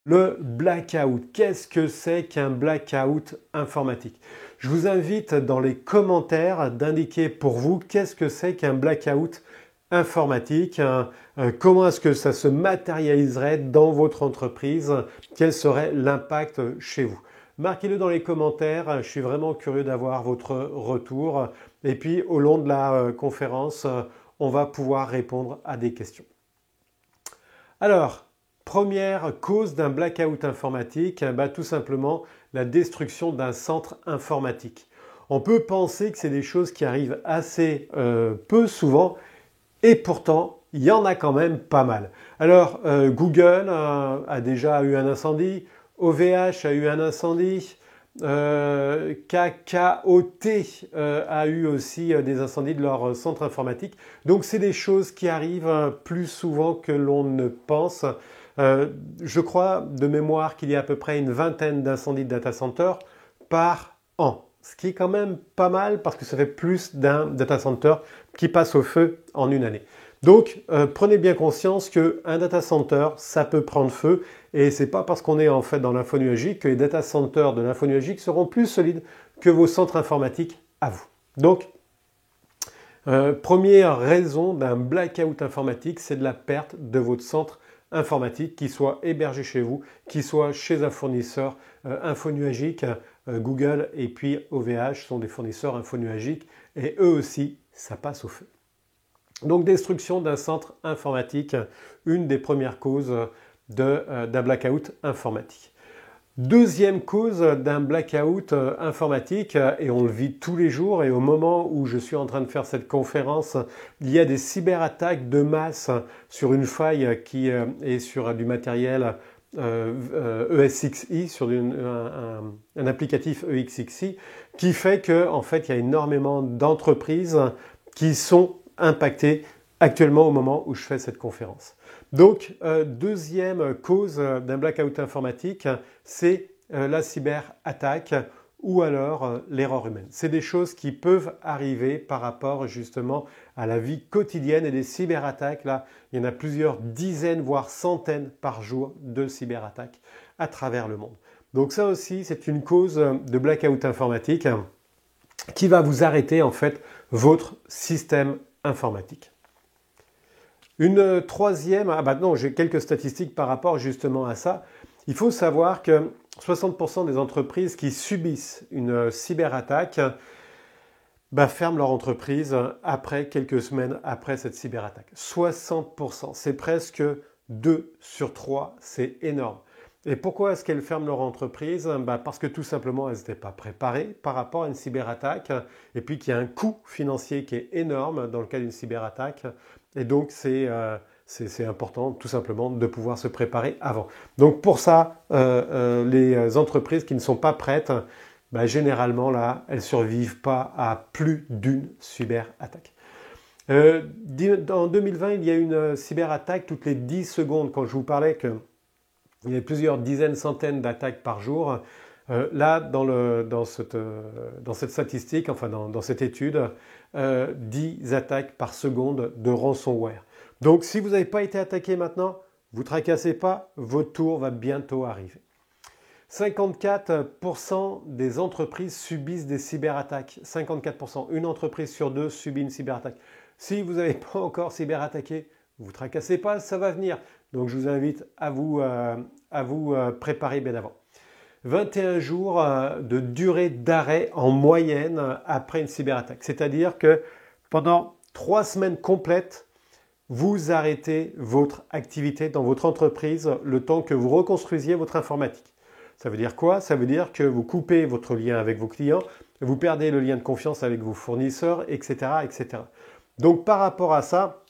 Le blackout, qu'est-ce que c'est qu'un blackout informatique? Je vous invite dans les commentaires d'indiquer pour vous qu'est-ce que c'est qu'un blackout informatique, comment est-ce que ça se matérialiserait dans votre entreprise, quel serait l'impact chez vous. Marquez-le dans les commentaires, je suis vraiment curieux d'avoir votre retour et puis au long de la conférence, on va pouvoir répondre à des questions. Alors, première cause d'un blackout informatique, tout simplement la destruction d'un centre informatique. On peut penser que c'est des choses qui arrivent assez peu souvent et pourtant il y en a quand même pas mal. Alors Google a déjà eu un incendie, OVH a eu un incendie, KKOT a eu aussi des incendies de leur centre informatique. Donc c'est des choses qui arrivent plus souvent que l'on ne pense. Je crois de mémoire qu'il y a à peu près une vingtaine d'incendies de data center par an. Ce qui est quand même pas mal parce que ça fait plus d'un data center qui passe au feu en une année. Donc prenez bien conscience qu'un data center, ça peut prendre feu et c'est pas parce qu'on est en fait dans l'info nuagique que les data centers de l'info nuagique seront plus solides que vos centres informatiques à vous. Donc première raison d'un blackout informatique, c'est de la perte de votre centre informatique, qui soit hébergé chez vous, qui soit chez un fournisseur infonuagique. Google et puis OVH sont des fournisseurs infonuagiques et eux aussi, ça passe au feu. Donc destruction d'un centre informatique, une des premières causes d'un blackout informatique. Deuxième cause d'un blackout informatique, et on le vit tous les jours, et au moment où je suis en train de faire cette conférence, il y a des cyberattaques de masse sur une faille qui est sur du matériel ESXi, sur un applicatif ESXi, qui fait qu'en fait, il y a énormément d'entreprises qui sont impactées actuellement au moment où je fais cette conférence. Donc, deuxième cause d'un blackout informatique, c'est la cyberattaque ou alors l'erreur humaine. C'est des choses qui peuvent arriver par rapport justement à la vie quotidienne et des cyberattaques. Là, il y en a plusieurs dizaines, voire centaines par jour de cyberattaques à travers le monde. Donc ça aussi, c'est une cause de blackout informatique qui va vous arrêter en fait votre système informatique. Une troisième, non, j'ai quelques statistiques par rapport justement à ça. Il faut savoir que 60% des entreprises qui subissent une cyberattaque ferment leur entreprise après quelques semaines après cette cyberattaque. 60%, c'est presque 2 sur 3, c'est énorme. Et pourquoi est-ce qu'elles ferment leur entreprise? Parce que tout simplement, elles n'étaient pas préparées par rapport à une cyberattaque et puis qu'il y a un coût financier qui est énorme dans le cas d'une cyberattaque. Et donc, c'est important tout simplement de pouvoir se préparer avant. Donc pour ça, les entreprises qui ne sont pas prêtes, généralement là, elles ne survivent pas à plus d'une cyberattaque. En 2020, il y a une cyberattaque toutes les 10 secondes. Quand je vous parlais qu'il y avait plusieurs dizaines, centaines d'attaques par jour, là, dans cette statistique, enfin dans cette étude, 10 attaques par seconde de ransomware. Donc, si vous n'avez pas été attaqué maintenant, vous ne tracassez pas, votre tour va bientôt arriver. 54% des entreprises subissent des cyberattaques. 54%. Une entreprise sur deux subit une cyberattaque. Si vous n'avez pas encore cyberattaqué, vous ne tracassez pas, ça va venir. Donc, je vous invite à vous préparer bien avant. 21 jours de durée d'arrêt en moyenne après une cyberattaque. C'est-à-dire que pendant 3 semaines complètes, vous arrêtez votre activité dans votre entreprise le temps que vous reconstruisiez votre informatique. Ça veut dire quoi? Ça veut dire que vous coupez votre lien avec vos clients, vous perdez le lien de confiance avec vos fournisseurs, etc., etc. Donc par rapport à ça,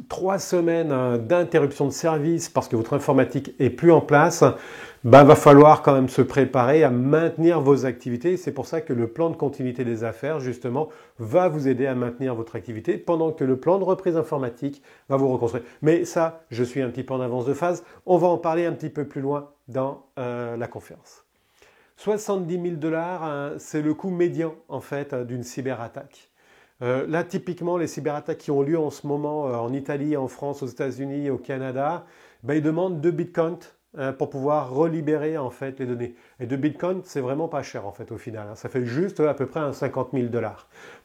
3 semaines d'interruption de service parce que votre informatique est plus en place, va falloir quand même se préparer à maintenir vos activités. C'est pour ça que le plan de continuité des affaires, justement, va vous aider à maintenir votre activité pendant que le plan de reprise informatique va vous reconstruire. Mais ça, je suis un petit peu en avance de phase. On va en parler un petit peu plus loin dans la conférence. 70 000 $, c'est le coût médian en fait d'une cyberattaque. Là, typiquement, les cyberattaques qui ont lieu en ce moment en Italie, en France, aux États-Unis, au Canada, ils demandent 2 bitcoins pour pouvoir relibérer en fait les données. Et de Bitcoin, c'est vraiment pas cher en fait au final. Ça fait juste à peu près un 50 000 $.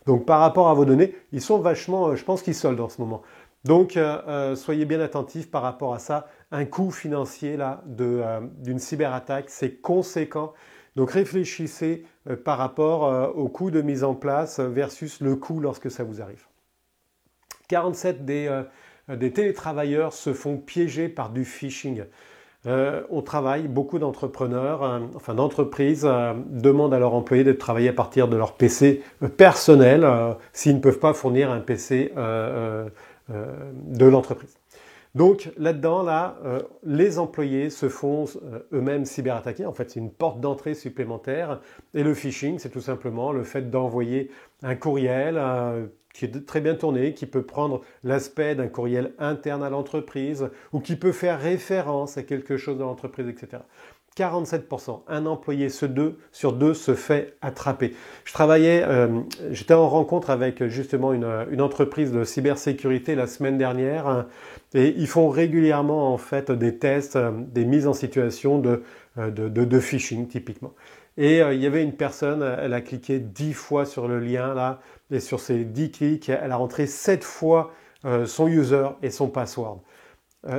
Donc par rapport à vos données, ils sont vachement, je pense qu'ils soldent en ce moment. Donc soyez bien attentifs par rapport à ça. Un coût financier là d'une cyberattaque, c'est conséquent. Donc réfléchissez par rapport au coût de mise en place versus le coût lorsque ça vous arrive. 47 des télétravailleurs se font piéger par du phishing. On travaille, beaucoup d'entrepreneurs, enfin d'entreprises demandent à leurs employés de travailler à partir de leur PC personnel s'ils ne peuvent pas fournir un PC de l'entreprise. Donc là-dedans, les employés se font eux-mêmes cyberattaquer. En fait, c'est une porte d'entrée supplémentaire. Et le phishing, c'est tout simplement le fait d'envoyer un courriel qui est très bien tourné, qui peut prendre l'aspect d'un courriel interne à l'entreprise ou qui peut faire référence à quelque chose de l'entreprise, etc. 47%, un employé sur deux se fait attraper. J'étais en rencontre avec justement une entreprise de cybersécurité la semaine dernière et ils font régulièrement en fait des tests, des mises en situation de phishing typiquement. Et il y avait une personne, elle a cliqué 10 fois sur le lien là et sur ces 10 clics, elle a rentré 7 fois son user et son password.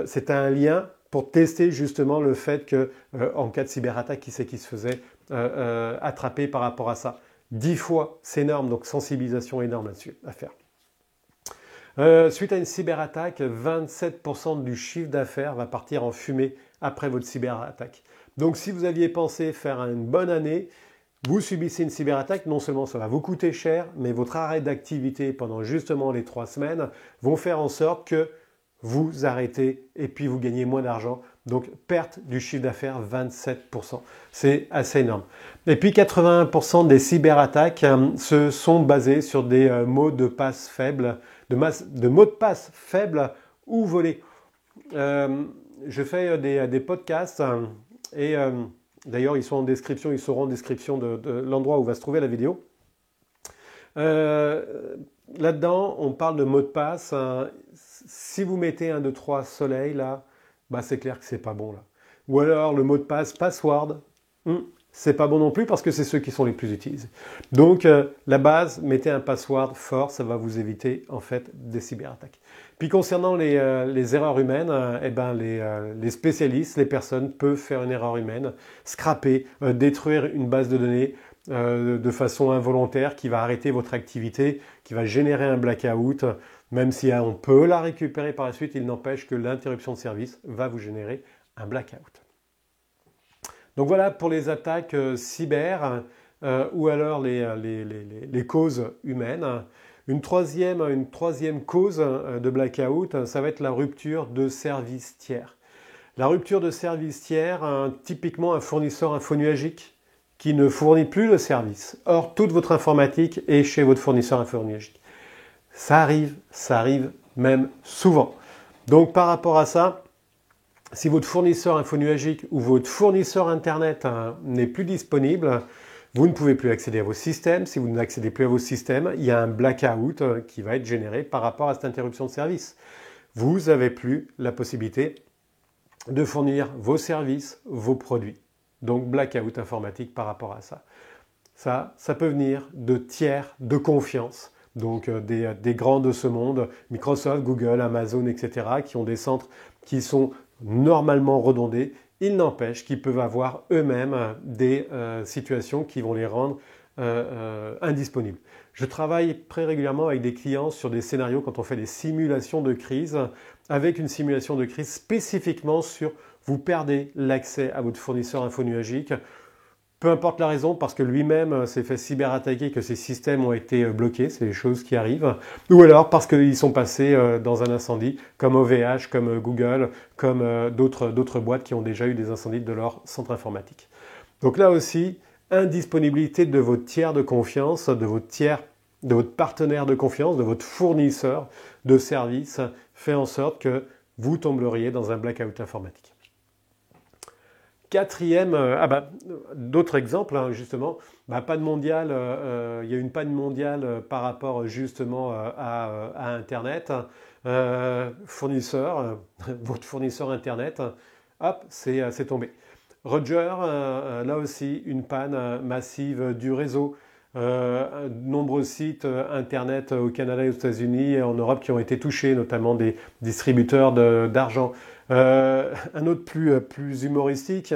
C'était un lien pour tester justement le fait que en cas de cyberattaque, qui c'est qui se faisait attraper par rapport à ça. 10 fois, c'est énorme, donc sensibilisation énorme là-dessus à faire. Suite à une cyberattaque, 27% du chiffre d'affaires va partir en fumée après votre cyberattaque. Donc si vous aviez pensé faire une bonne année, vous subissez une cyberattaque, non seulement ça va vous coûter cher, mais votre arrêt d'activité pendant justement les 3 semaines vont faire en sorte que vous arrêtez et puis vous gagnez moins d'argent. Donc perte du chiffre d'affaires 27%. C'est assez énorme. Et puis 81% des cyberattaques se sont basées sur des mots de passe faibles, de mots de passe faibles ou volés. Je fais des podcasts et d'ailleurs ils sont en description, ils seront en description de l'endroit où va se trouver la vidéo. Là-dedans, on parle de mots de passe. Si vous mettez 1, 2, 3 soleil là, bah c'est clair que c'est pas bon là. Ou alors le mot de passe password, c'est pas bon non plus parce que c'est ceux qui sont les plus utilisés. Donc la base, mettez un password fort, ça va vous éviter en fait des cyberattaques. Puis concernant les erreurs humaines, les spécialistes, les personnes peuvent faire une erreur humaine, scraper, détruire une base de données de façon involontaire qui va arrêter votre activité, qui va générer un blackout. Même si on peut la récupérer par la suite, il n'empêche que l'interruption de service va vous générer un blackout. Donc voilà pour les attaques cyber ou alors les causes humaines. Une troisième cause de blackout, ça va être la rupture de service tiers. La rupture de service tiers, typiquement un fournisseur infonuagique qui ne fournit plus le service. Or, toute votre informatique est chez votre fournisseur infonuagique. Ça arrive même souvent. Donc par rapport à ça, si votre fournisseur infonuagique ou votre fournisseur Internet n'est plus disponible, vous ne pouvez plus accéder à vos systèmes. Si vous n'accédez plus à vos systèmes, il y a un blackout qui va être généré par rapport à cette interruption de service. Vous n'avez plus la possibilité de fournir vos services, vos produits. Donc blackout informatique par rapport à ça. Ça peut venir de tiers de confiance. Donc des grands de ce monde, Microsoft, Google, Amazon, etc., qui ont des centres qui sont normalement redondés. Il n'empêche qu'ils peuvent avoir eux-mêmes des situations qui vont les rendre indisponibles. Je travaille très régulièrement avec des clients sur des scénarios quand on fait des simulations de crise, avec une simulation de crise spécifiquement sur vous perdez l'accès à votre fournisseur infonuagique. Peu importe la raison, parce que lui-même s'est fait cyberattaquer, que ses systèmes ont été bloqués, c'est des choses qui arrivent. Ou alors parce qu'ils sont passés dans un incendie, comme OVH, comme Google, comme d'autres boîtes qui ont déjà eu des incendies de leur centre informatique. Donc là aussi, indisponibilité de votre tiers de confiance, de votre partenaire de confiance, de votre fournisseur de services, fait en sorte que vous tomberiez dans un blackout informatique. Quatrième, d'autres exemples, justement, panne mondiale, il y a une panne mondiale par rapport justement à Internet. Votre fournisseur Internet hop, c'est tombé. Roger, là aussi, une panne massive du réseau. Nombreux sites internet au Canada et aux États-Unis et en Europe qui ont été touchés, notamment des distributeurs d'argent. Un autre plus humoristique,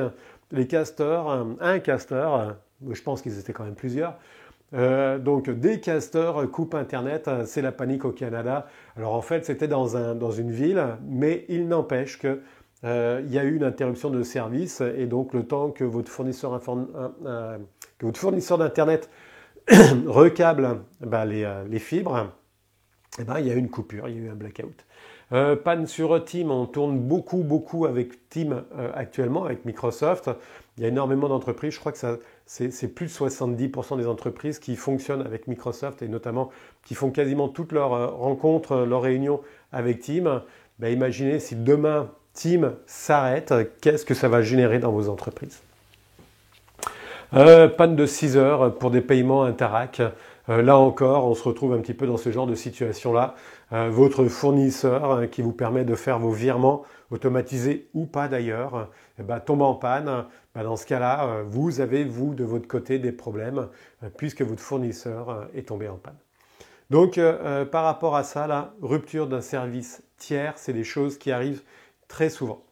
les casteurs, un casteur, je pense qu'ils étaient quand même plusieurs. Donc des casteurs coupent Internet, c'est la panique au Canada. Alors en fait c'était dans une ville, mais il n'empêche que il y a eu une interruption de service et donc le temps que votre fournisseur d'Internet recable les fibres, eh ben, il y a eu une coupure, il y a eu un blackout. Panne sur Teams, on tourne beaucoup avec Teams actuellement, avec Microsoft. Il y a énormément d'entreprises, je crois que c'est plus de 70% des entreprises qui fonctionnent avec Microsoft et notamment qui font quasiment toutes leurs rencontres, leurs réunions avec Teams. Ben, imaginez si demain Teams s'arrête, qu'est-ce que ça va générer dans vos entreprises? Panne de 6 heures pour des paiements Interac. Là encore, on se retrouve un petit peu dans ce genre de situation-là. Votre fournisseur qui vous permet de faire vos virements automatisés ou pas d'ailleurs, tombe en panne. Dans ce cas-là, vous avez, vous, de votre côté, des problèmes puisque votre fournisseur est tombé en panne. Donc, par rapport à ça, la rupture d'un service tiers, c'est des choses qui arrivent très souvent.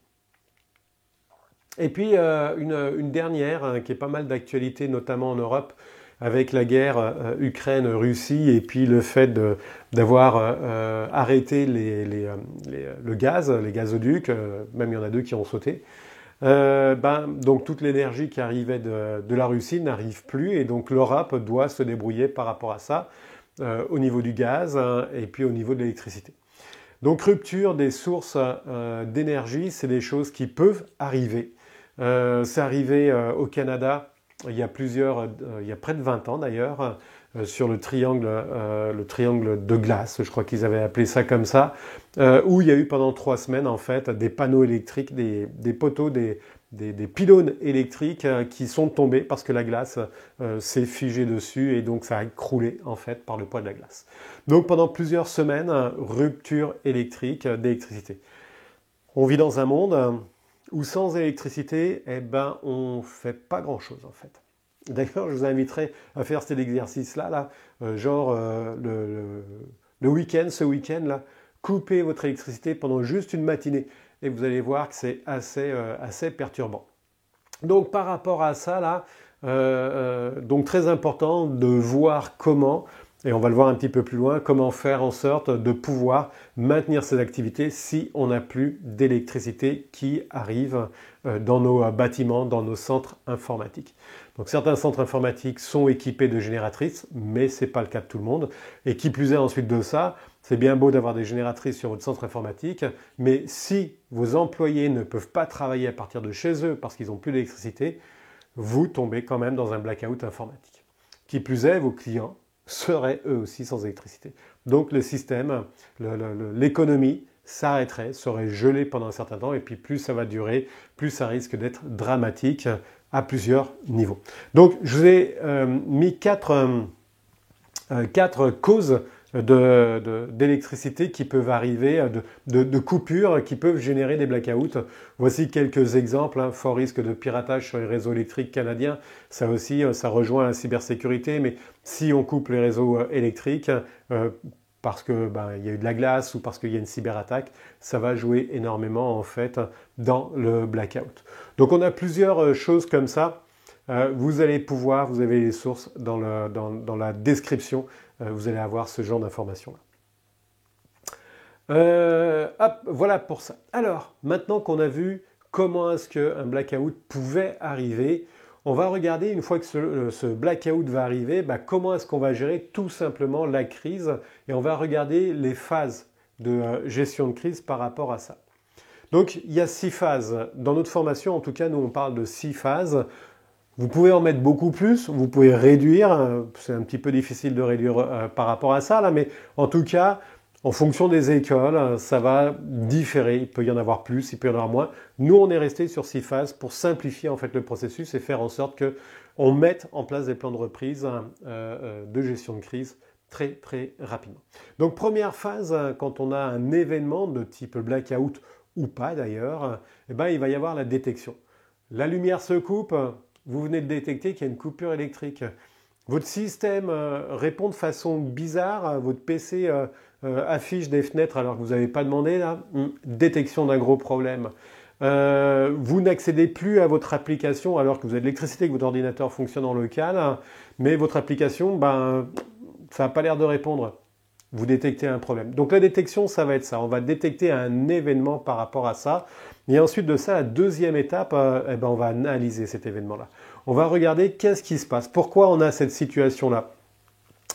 Et puis, une dernière qui est pas mal d'actualité, notamment en Europe, avec la guerre Ukraine-Russie et puis le fait d'avoir arrêté le gaz, les gazoducs, même il y en a 2 qui ont sauté. Donc toute l'énergie qui arrivait de la Russie n'arrive plus et donc l'Europe doit se débrouiller par rapport à ça au niveau du gaz et puis au niveau de l'électricité. Donc rupture des sources d'énergie, c'est des choses qui peuvent arriver. C'est arrivé au Canada il y a près de 20 ans d'ailleurs, sur le triangle de glace, je crois qu'ils avaient appelé ça comme ça, où il y a eu pendant 3 semaines en fait des panneaux électriques, des poteaux, des pylônes électriques qui sont tombés parce que la glace s'est figée dessus et donc ça a écroulé en fait par le poids de la glace. Donc pendant plusieurs semaines, rupture électrique d'électricité. On vit dans un monde où sans électricité, on ne fait pas grand-chose en fait. D'ailleurs, je vous inviterai à faire cet exercice-là, le week-end, ce week-end-là, coupez votre électricité pendant juste une matinée et vous allez voir que c'est assez perturbant. Donc par rapport à ça, là, donc très important de voir comment, et on va le voir un petit peu plus loin, comment faire en sorte de pouvoir maintenir ces activités si on n'a plus d'électricité qui arrive dans nos bâtiments, dans nos centres informatiques. Donc certains centres informatiques sont équipés de génératrices, mais ce n'est pas le cas de tout le monde. Et qui plus est ensuite de ça, c'est bien beau d'avoir des génératrices sur votre centre informatique, mais si vos employés ne peuvent pas travailler à partir de chez eux parce qu'ils n'ont plus d'électricité, vous tombez quand même dans un blackout informatique. Qui plus est, vos clients seraient eux aussi sans électricité. Donc le système, l'économie s'arrêterait, serait gelée pendant un certain temps, et puis plus ça va durer, plus ça risque d'être dramatique à plusieurs niveaux. Donc je vous ai mis quatre causes d'électricité qui peuvent arriver, de coupures qui peuvent générer des blackouts. Voici quelques exemples, fort risque de piratage sur les réseaux électriques canadiens. Ça aussi, ça rejoint la cybersécurité, mais si on coupe les réseaux électriques, parce que il y a eu de la glace ou parce qu'il y a une cyberattaque, ça va jouer énormément en fait dans le blackout. Donc on a plusieurs choses comme ça. Vous avez les sources dans la description, vous allez avoir ce genre d'informations-là. Voilà pour ça. Alors, maintenant qu'on a vu comment est-ce qu'un blackout pouvait arriver, on va regarder, une fois que ce blackout va arriver, comment est-ce qu'on va gérer tout simplement la crise et on va regarder les phases de gestion de crise par rapport à ça. Donc, il y a 6 phases. Dans notre formation, en tout cas, nous, on parle de 6 phases. Vous pouvez en mettre beaucoup plus, vous pouvez réduire, c'est un petit peu difficile de réduire par rapport à ça, là, mais en tout cas, en fonction des écoles, ça va différer, il peut y en avoir plus, il peut y en avoir moins. Nous, on est resté sur 6 phases pour simplifier en fait le processus et faire en sorte qu'on mette en place des plans de reprise de gestion de crise très très rapidement. Donc première phase, quand on a un événement de type blackout ou pas d'ailleurs, eh ben, il va y avoir la détection. La lumière se coupe, vous venez de détecter qu'il y a une coupure électrique. Votre système répond de façon bizarre, votre PC affiche des fenêtres alors que vous n'avez pas demandé, là, détection d'un gros problème. Vous n'accédez plus à votre application alors que vous avez de l'électricité, que votre ordinateur fonctionne en local, mais votre application, ça n'a pas l'air de répondre. Vous détectez un problème. Donc la détection, ça va être ça. On va détecter un événement par rapport à ça. Et ensuite de ça, la deuxième étape, on va analyser cet événement-là. On va regarder qu'est-ce qui se passe. Pourquoi on a cette situation-là?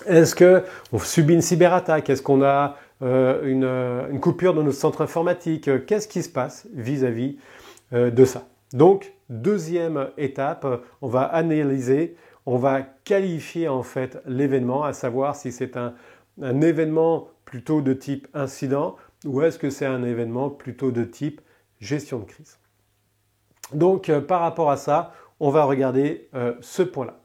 Est-ce qu'on subit une cyberattaque? Est-ce qu'on a une coupure dans notre centre informatique? Qu'est-ce qui se passe vis-à-vis de ça? Donc, deuxième étape, on va analyser, on va qualifier en fait l'événement, à savoir si c'est un événement plutôt de type incident ou est-ce que c'est un événement plutôt de type gestion de crise. Donc, par rapport à ça, on va regarder ce point-là.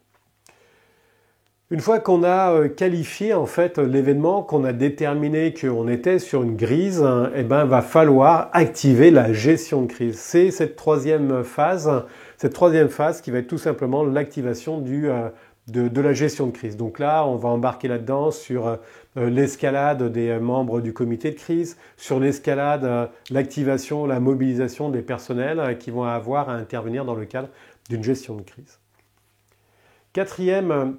Une fois qu'on a qualifié en fait l'événement, qu'on a déterminé qu'on était sur une crise, va falloir activer la gestion de crise. C'est cette troisième phase qui va être tout simplement l'activation de la gestion de crise. Donc là, on va embarquer là-dedans sur l'escalade des membres du comité de crise, sur l'escalade, l'activation, la mobilisation des personnels qui vont avoir à intervenir dans le cadre d'une gestion de crise. Quatrième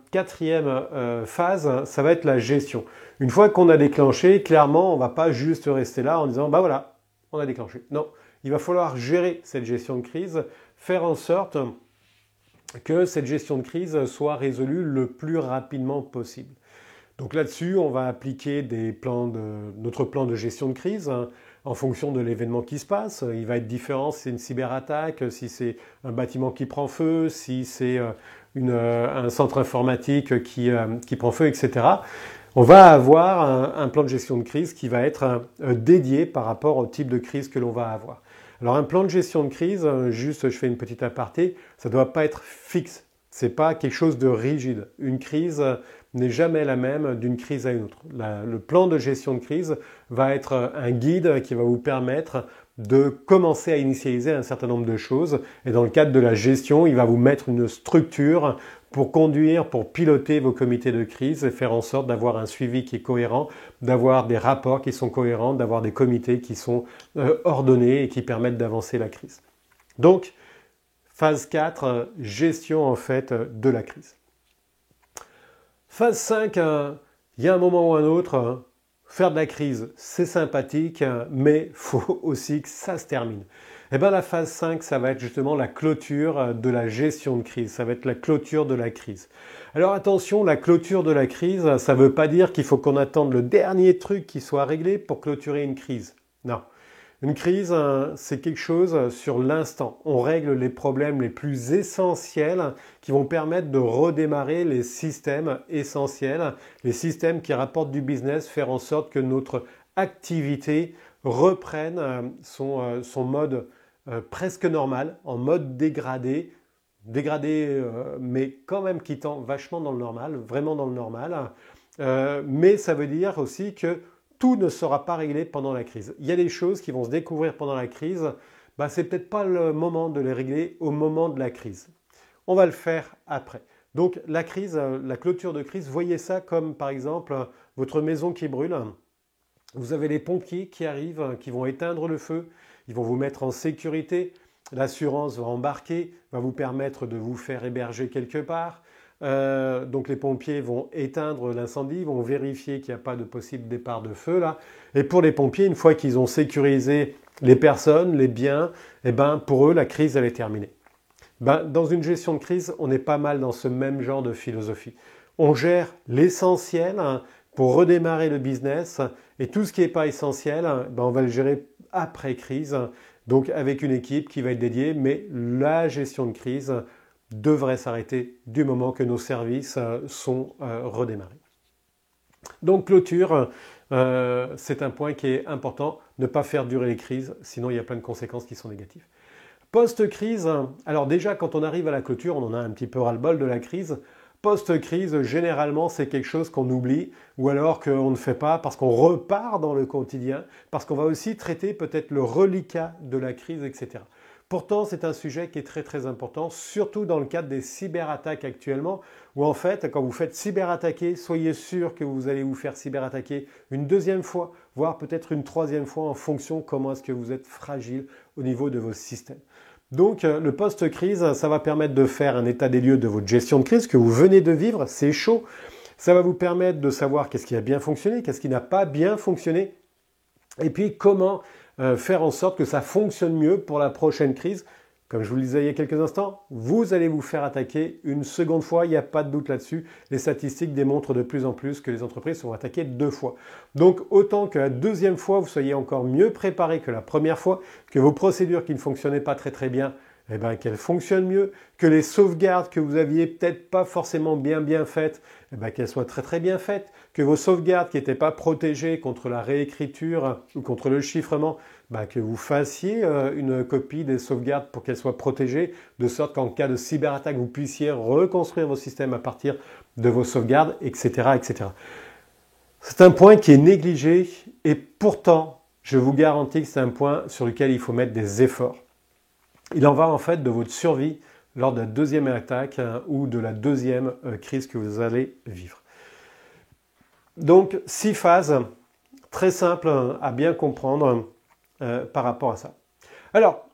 phase, ça va être la gestion. Une fois qu'on a déclenché, clairement, on ne va pas juste rester là en disant « voilà, on a déclenché ». Non, il va falloir gérer cette gestion de crise, faire en sorte que cette gestion de crise soit résolue le plus rapidement possible. Donc là-dessus, on va appliquer notre plan de gestion de crise en fonction de l'événement qui se passe. Il va être différent si c'est une cyberattaque, si c'est un bâtiment qui prend feu, si c'est un centre informatique qui prend feu, etc. On va avoir un plan de gestion de crise qui va être dédié par rapport au type de crise que l'on va avoir. Alors un plan de gestion de crise, juste je fais une petite aparté, ça ne doit pas être fixe. Ce n'est pas quelque chose de rigide. Une crise n'est jamais la même d'une crise à une autre. Le plan de gestion de crise va être un guide qui va vous permettre de commencer à initialiser un certain nombre de choses. Et dans le cadre de la gestion, il va vous mettre une structure pour conduire, pour piloter vos comités de crise et faire en sorte d'avoir un suivi qui est cohérent, d'avoir des rapports qui sont cohérents, d'avoir des comités qui sont ordonnés et qui permettent d'avancer la crise. Donc, phase 4, gestion en fait de la crise. Phase 5, il y a un moment ou un autre, faire de la crise, c'est sympathique, mais il faut aussi que ça se termine. Et la phase 5, ça va être justement la clôture de la gestion de crise, ça va être la clôture de la crise. Alors attention, la clôture de la crise, ça ne veut pas dire qu'il faut qu'on attende le dernier truc qui soit réglé pour clôturer une crise. Non. Une crise, c'est quelque chose sur l'instant. On règle les problèmes les plus essentiels qui vont permettre de redémarrer les systèmes essentiels, les systèmes qui rapportent du business, faire en sorte que notre activité reprenne son mode presque normal, en mode dégradé, mais quand même qui tend vachement dans le normal, vraiment dans le normal. Mais ça veut dire aussi que tout ne sera pas réglé pendant la crise. Il y a des choses qui vont se découvrir pendant la crise, c'est peut-être pas le moment de les régler au moment de la crise. On va le faire après. Donc la crise, la clôture de crise, voyez ça comme par exemple votre maison qui brûle. Vous avez les pompiers qui arrivent, qui vont éteindre le feu, ils vont vous mettre en sécurité. L'assurance va embarquer, va vous permettre de vous faire héberger quelque part. Donc les pompiers vont éteindre l'incendie, vont vérifier qu'il n'y a pas de possible départ de feu là. Et pour les pompiers, une fois qu'ils ont sécurisé les personnes, les biens, pour eux, la crise, elle est terminée. Dans une gestion de crise, on est pas mal dans ce même genre de philosophie. On gère l'essentiel pour redémarrer le business et tout ce qui n'est pas essentiel, on va le gérer après crise, donc avec une équipe qui va être dédiée, mais la gestion de crise devrait s'arrêter du moment que nos services sont redémarrés. Donc clôture, c'est un point qui est important, ne pas faire durer les crises, sinon il y a plein de conséquences qui sont négatives. Post-crise, alors déjà quand on arrive à la clôture, on en a un petit peu ras-le-bol de la crise. Post-crise, généralement, c'est quelque chose qu'on oublie ou alors qu'on ne fait pas parce qu'on repart dans le quotidien, parce qu'on va aussi traiter peut-être le reliquat de la crise, etc. Pourtant, c'est un sujet qui est très très important, surtout dans le cadre des cyberattaques actuellement, où en fait, quand vous faites cyberattaquer, soyez sûr que vous allez vous faire cyberattaquer une deuxième fois, voire peut-être une troisième fois en fonction de comment est-ce que vous êtes fragile au niveau de vos systèmes. Donc, le post-crise, ça va permettre de faire un état des lieux de votre gestion de crise que vous venez de vivre, c'est chaud. Ça va vous permettre de savoir qu'est-ce qui a bien fonctionné, qu'est-ce qui n'a pas bien fonctionné, et puis comment faire en sorte que ça fonctionne mieux pour la prochaine crise. Comme je vous le disais il y a quelques instants, vous allez vous faire attaquer une seconde fois, il n'y a pas de doute là-dessus. Les statistiques démontrent de plus en plus que les entreprises sont attaquées 2 fois. Donc autant que la deuxième fois, vous soyez encore mieux préparé que la première fois, que vos procédures qui ne fonctionnaient pas très très bien, qu'elles fonctionnent mieux, que les sauvegardes que vous aviez peut-être pas forcément bien faites, qu'elles soient très très bien faites, que vos sauvegardes qui n'étaient pas protégées contre la réécriture ou contre le chiffrement, que vous fassiez une copie des sauvegardes pour qu'elles soient protégées, de sorte qu'en cas de cyberattaque, vous puissiez reconstruire vos systèmes à partir de vos sauvegardes, etc., etc. C'est un point qui est négligé et pourtant, je vous garantis que c'est un point sur lequel il faut mettre des efforts. Il en va en fait de votre survie lors de la deuxième attaque ou de la deuxième crise que vous allez vivre. Donc, 6 phases très simples à bien comprendre par rapport à ça. Alors,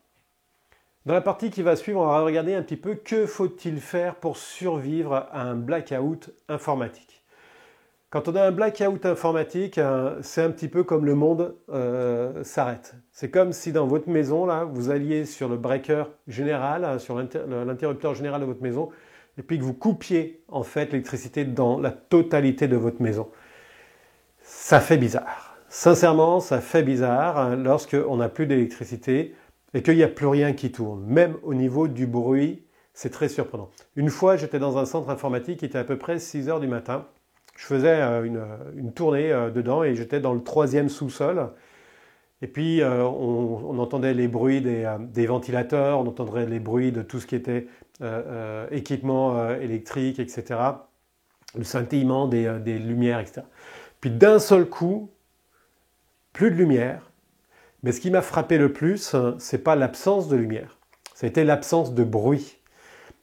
dans la partie qui va suivre, on va regarder un petit peu que faut-il faire pour survivre à un blackout informatique. Quand on a un blackout informatique, c'est un petit peu comme le monde s'arrête. C'est comme si dans votre maison, là, vous alliez sur le breaker général, sur l'interrupteur général de votre maison, et puis que vous coupiez en fait l'électricité dans la totalité de votre maison. Ça fait bizarre. Sincèrement, ça fait bizarre lorsqu'on n'a plus d'électricité et qu'il n'y a plus rien qui tourne. Même au niveau du bruit, c'est très surprenant. Une fois, j'étais dans un centre informatique, il était à peu près 6 heures du matin. Je faisais une tournée dedans et j'étais dans le 3e sous-sol. Et puis, on entendait les bruits des ventilateurs, on entendrait les bruits de tout ce qui était équipement électrique, etc. Le scintillement des lumières, etc. Puis d'un seul coup, plus de lumière. Mais ce qui m'a frappé le plus, c'est pas l'absence de lumière, c'était l'absence de bruit.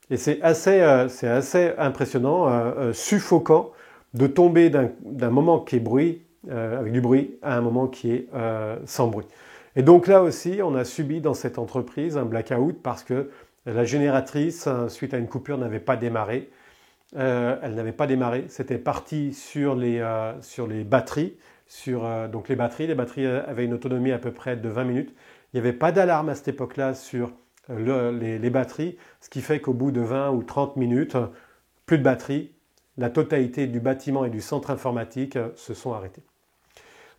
Et c'est assez impressionnant, suffocant, de tomber d'un moment qui est avec du bruit à un moment qui est sans bruit. Et donc là aussi, on a subi dans cette entreprise un blackout parce que la génératrice, suite à une coupure, n'avait pas démarré. Elle n'avait pas démarré, c'était parti sur les batteries. Donc les batteries avaient une autonomie à peu près de 20 minutes. Il n'y avait pas d'alarme à cette époque-là sur les batteries, ce qui fait qu'au bout de 20 ou 30 minutes, plus de batterie. La totalité du bâtiment et du centre informatique se sont arrêtés.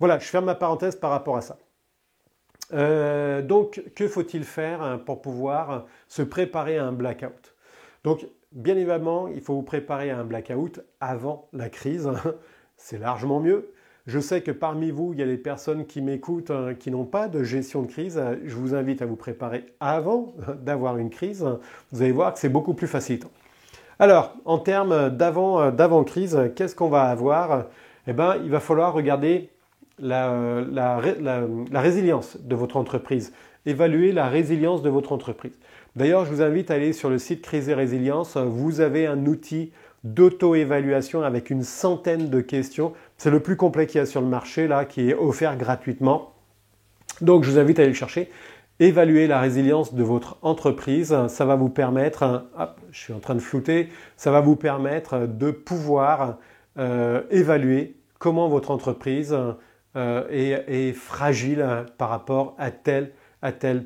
Voilà, je ferme ma parenthèse par rapport à ça. Donc, que faut-il faire pour pouvoir se préparer à un blackout? Donc, bien évidemment, il faut vous préparer à un blackout avant la crise. C'est largement mieux. Je sais que parmi vous, il y a des personnes qui m'écoutent qui n'ont pas de gestion de crise. Je vous invite à vous préparer avant d'avoir une crise. Vous allez voir que c'est beaucoup plus facilitant. Alors, en termes d'avant-crise, qu'est-ce qu'on va avoir? Il va falloir regarder la résilience de votre entreprise, évaluer la résilience de votre entreprise. D'ailleurs, je vous invite à aller sur le site Crise et Résilience. Vous avez un outil d'auto-évaluation avec une centaine de questions. C'est le plus complet qu'il y a sur le marché, là, qui est offert gratuitement. Donc, je vous invite à aller le chercher. Évaluer la résilience de votre entreprise, ça va vous permettre, je suis en train de flouter, ça va vous permettre de pouvoir évaluer comment votre entreprise est fragile par rapport à tel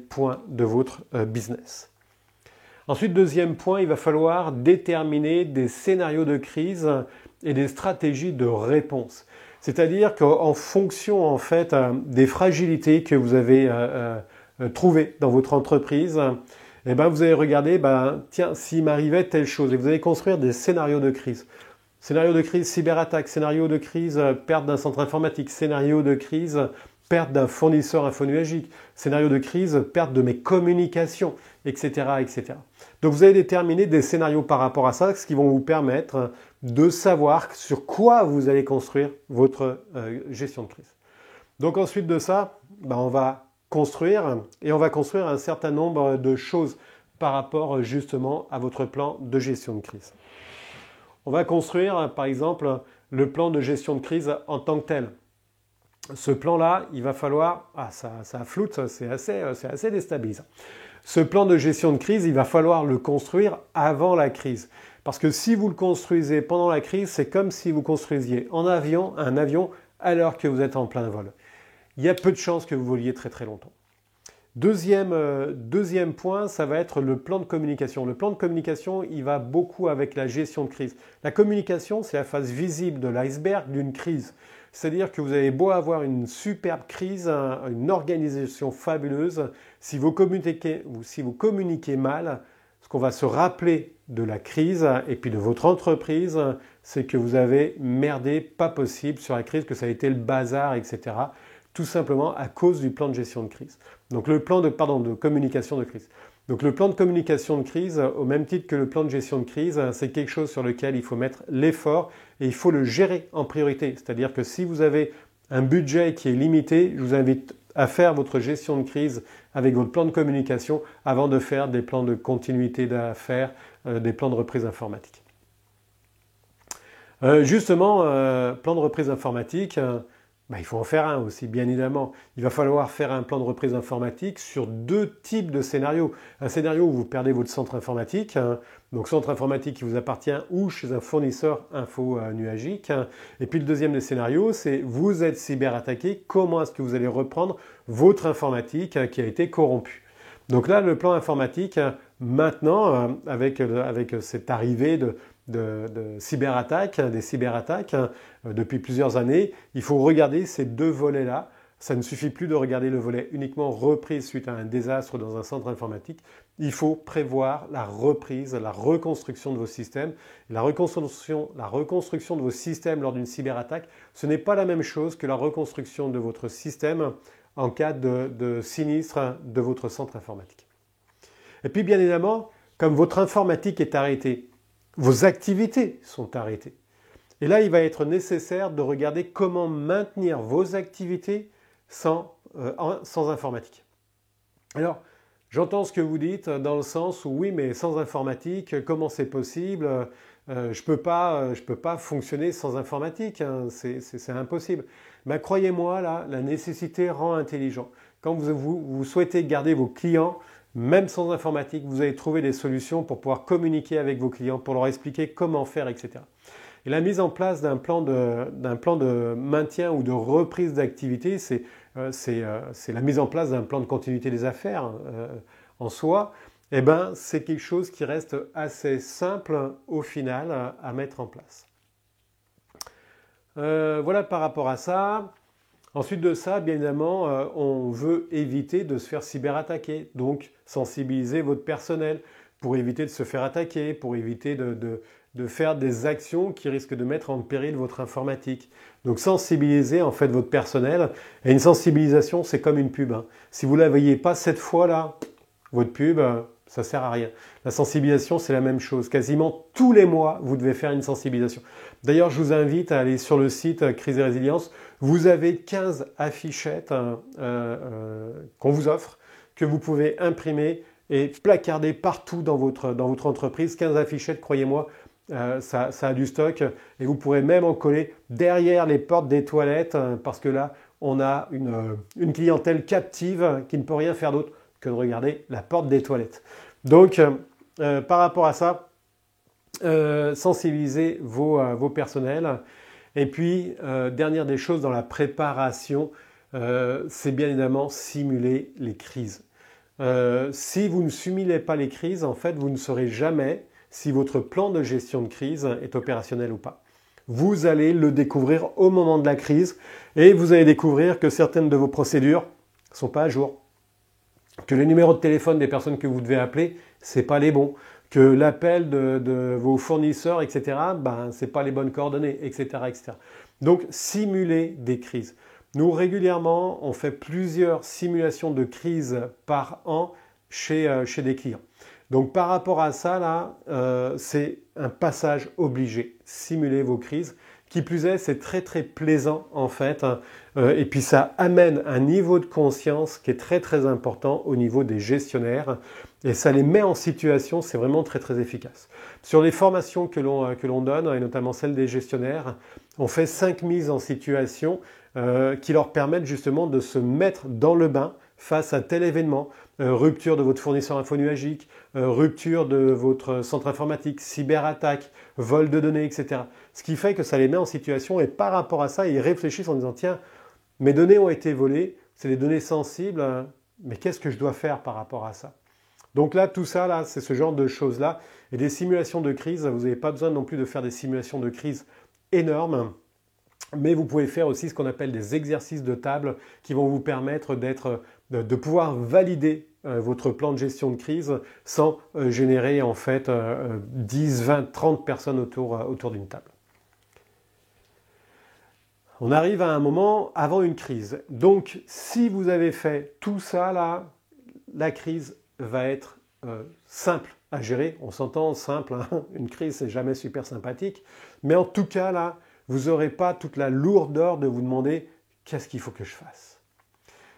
point de votre business. Ensuite, deuxième point, il va falloir déterminer des scénarios de crise et des stratégies de réponse. C'est-à-dire qu'en fonction en fait des fragilités que vous avez trouvées dans votre entreprise, vous allez regarder, tiens, s'il m'arrivait telle chose, et vous allez construire des scénarios de crise. Scénario de crise cyberattaque, scénario de crise perte d'un centre informatique, scénario de crise perte d'un fournisseur infonuagique, scénario de crise perte de mes communications, etc., etc. Donc vous allez déterminer des scénarios par rapport à ça, ce qui vont vous permettre de savoir sur quoi vous allez construire votre gestion de crise. Donc ensuite de ça, on va construire et on va construire un certain nombre de choses par rapport justement à votre plan de gestion de crise. On va construire par exemple le plan de gestion de crise en tant que tel. Ce plan-là, il va falloir... ça floute, c'est assez déstabilisant. Ce plan de gestion de crise, il va falloir le construire avant la crise. Parce que si vous le construisez pendant la crise, c'est comme si vous construisiez un avion alors que vous êtes en plein vol. Il y a peu de chances que vous voliez très très longtemps. Deuxième point, ça va être le plan de communication. Le plan de communication, il va beaucoup avec la gestion de crise. La communication, c'est la face visible de l'iceberg d'une crise. C'est-à-dire que vous avez beau avoir une superbe crise, une organisation fabuleuse, si vous communiquez mal, ce qu'on va se rappeler de la crise et puis de votre entreprise, c'est que vous avez merdé pas possible sur la crise, que ça a été le bazar, etc. Tout simplement à cause du plan de gestion de crise. Donc le plan de communication de crise. Donc le plan de communication de crise, au même titre que le plan de gestion de crise, c'est quelque chose sur lequel il faut mettre l'effort et il faut le gérer en priorité. C'est-à-dire que si vous avez un budget qui est limité, je vous invite à faire votre gestion de crise avec votre plan de communication avant de faire des plans de continuité d'affaires, des plans de reprise informatique. Plan de reprise informatique, il faut en faire un aussi, bien évidemment. Il va falloir faire un plan de reprise informatique sur deux types de scénarios. Un scénario où vous perdez votre centre informatique, donc centre informatique qui vous appartient ou chez un fournisseur info nuagique. Et puis le deuxième des scénarios, c'est vous êtes cyberattaqué, comment est-ce que vous allez reprendre votre informatique qui a été corrompue. Donc là, le plan informatique, maintenant, avec cette arrivée des cyberattaques depuis plusieurs années, il faut regarder ces deux volets-là. Ça ne suffit plus de regarder le volet uniquement reprise suite à un désastre dans un centre informatique. Il faut prévoir la reprise, la reconstruction de vos systèmes. La reconstruction de vos systèmes lors d'une cyberattaque, ce n'est pas la même chose que la reconstruction de votre système en cas de sinistre de votre centre informatique. Et puis bien évidemment, comme votre informatique est arrêtée, vos activités sont arrêtées. Et là, il va être nécessaire de regarder comment maintenir vos activités sans informatique. Alors, j'entends ce que vous dites dans le sens où oui, mais sans informatique, comment c'est possible ? Je peux pas fonctionner sans informatique, hein, c'est impossible. Mais croyez-moi, là, la nécessité rend intelligent. Quand vous souhaitez garder vos clients, même sans informatique, vous allez trouver des solutions pour pouvoir communiquer avec vos clients, pour leur expliquer comment faire, etc. Et la mise en place d'un plan de maintien ou de reprise d'activité, c'est la mise en place d'un plan de continuité des affaires en soi. Eh ben, c'est quelque chose qui reste assez simple au final à mettre en place. Voilà par rapport à ça. Ensuite de ça, bien évidemment, on veut éviter de se faire cyberattaquer. Donc, sensibiliser votre personnel pour éviter de se faire attaquer, pour éviter de faire des actions qui risquent de mettre en péril votre informatique. Donc, sensibiliser en fait votre personnel. Et une sensibilisation, c'est comme une pub. Si vous ne la voyez pas cette fois-là, votre pub, ça ne sert à rien. La sensibilisation, c'est la même chose. Quasiment tous les mois, vous devez faire une sensibilisation. D'ailleurs, je vous invite à aller sur le site Crise et Résilience. Vous avez 15 affichettes qu'on vous offre, que vous pouvez imprimer et placarder partout dans votre entreprise. 15 affichettes, croyez-moi, ça a du stock. Et vous pourrez même en coller derrière les portes des toilettes parce que là, on a une clientèle captive qui ne peut rien faire d'autre que de regarder la porte des toilettes. Donc, par rapport à ça, sensibilisez vos personnels. Et puis, dernière des choses dans la préparation, c'est bien évidemment simuler les crises. Si vous ne simulez pas les crises, en fait, vous ne saurez jamais si votre plan de gestion de crise est opérationnel ou pas. Vous allez le découvrir au moment de la crise et vous allez découvrir que certaines de vos procédures ne sont pas à jour, que les numéros de téléphone des personnes que vous devez appeler, ce n'est pas les bons, que l'appel de vos fournisseurs, etc., ce n'est pas les bonnes coordonnées, etc., etc. Donc, simuler des crises. Nous, régulièrement, on fait plusieurs simulations de crises par an chez des clients. Donc par rapport à ça, là, c'est un passage obligé. Simuler vos crises. Qui plus est, c'est très très plaisant en fait. Et puis ça amène un niveau de conscience qui est très très important au niveau des gestionnaires. Et ça les met en situation, c'est vraiment très très efficace. Sur les formations que l'on donne, et notamment celles des gestionnaires, on fait 5 mises en situation qui leur permettent justement de se mettre dans le bain face à tel événement, rupture de votre fournisseur infonuagique, rupture de votre centre informatique, cyberattaque, vol de données, etc. Ce qui fait que ça les met en situation et par rapport à ça, ils réfléchissent en disant tiens, mes données ont été volées, c'est des données sensibles, mais qu'est-ce que je dois faire par rapport à ça? Donc là, tout ça, là, c'est ce genre de choses-là. Et des simulations de crise, vous n'avez pas besoin non plus de faire des simulations de crise énormes. Mais vous pouvez faire aussi ce qu'on appelle des exercices de table qui vont vous permettre de pouvoir valider votre plan de gestion de crise sans générer en fait 10, 20, 30 personnes autour d'une table. On arrive à un moment avant une crise. Donc si vous avez fait tout ça là, la crise va être simple à gérer. On s'entend simple, hein. Une crise c'est jamais super sympathique. Mais en tout cas là, vous n'aurez pas toute la lourdeur de vous demander qu'est-ce qu'il faut que je fasse.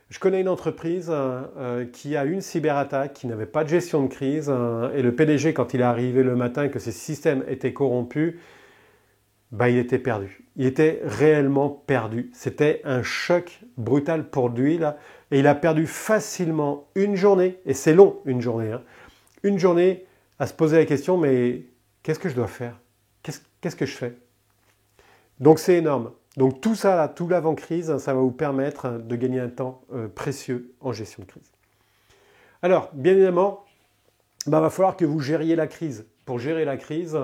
Je connais une entreprise qui a eu une cyberattaque, qui n'avait pas de gestion de crise, et le PDG, quand il est arrivé le matin que ses systèmes étaient corrompus, il était perdu. Il était réellement perdu. C'était un choc brutal pour lui, là, et il a perdu facilement une journée, et c'est long une journée, hein, une journée à se poser la question, mais qu'est-ce que je dois faire? Qu'est-ce que je fais? Donc c'est énorme. Donc tout ça, là, tout l'avant-crise, ça va vous permettre de gagner un temps précieux en gestion de crise. Alors, bien évidemment, va falloir que vous gériez la crise. Pour gérer la crise,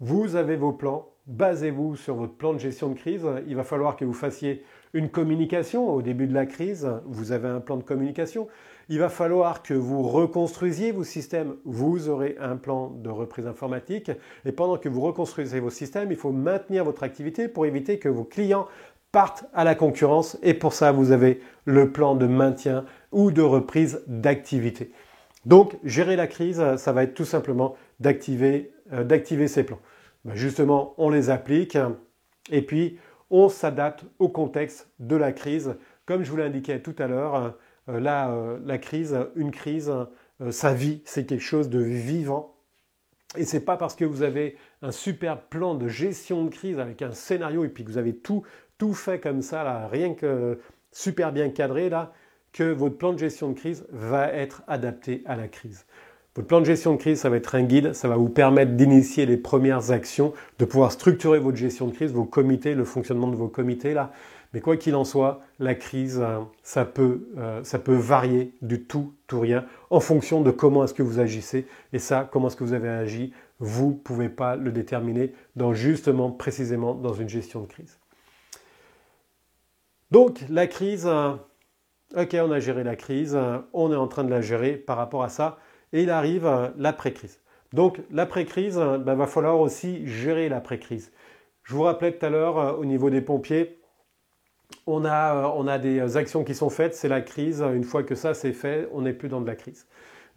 vous avez vos plans. Basez-vous sur votre plan de gestion de crise. Il va falloir que vous fassiez une communication au début de la crise. Vous avez un plan de communication. Il va falloir que vous reconstruisiez vos systèmes. Vous aurez un plan de reprise informatique. Et pendant que vous reconstruisez vos systèmes, il faut maintenir votre activité pour éviter que vos clients partent à la concurrence. Et pour ça, vous avez le plan de maintien ou de reprise d'activité. Donc, gérer la crise, ça va être tout simplement d'activer ces plans. Justement, on les applique et puis on s'adapte au contexte de la crise. Comme je vous l'indiquais tout à l'heure, la crise, une crise, sa vie, c'est quelque chose de vivant. Et ce n'est pas parce que vous avez un super plan de gestion de crise avec un scénario et puis que vous avez tout fait comme ça, là, rien que super bien cadré, là, que votre plan de gestion de crise va être adapté à la crise. Votre plan de gestion de crise, ça va être un guide, ça va vous permettre d'initier les premières actions, de pouvoir structurer votre gestion de crise, vos comités, le fonctionnement de vos comités là. Mais quoi qu'il en soit, la crise, ça peut varier du tout rien en fonction de comment est-ce que vous agissez. Et ça, comment est-ce que vous avez agi, vous ne pouvez pas le déterminer précisément dans une gestion de crise. Donc la crise, ok, on a géré la crise, on est en train de la gérer par rapport à ça. Et il arrive l'après-crise. Donc l'après-crise, va falloir aussi gérer l'après-crise. Je vous rappelais tout à l'heure au niveau des pompiers, on a des actions qui sont faites, c'est la crise. Une fois que ça c'est fait, on n'est plus dans de la crise.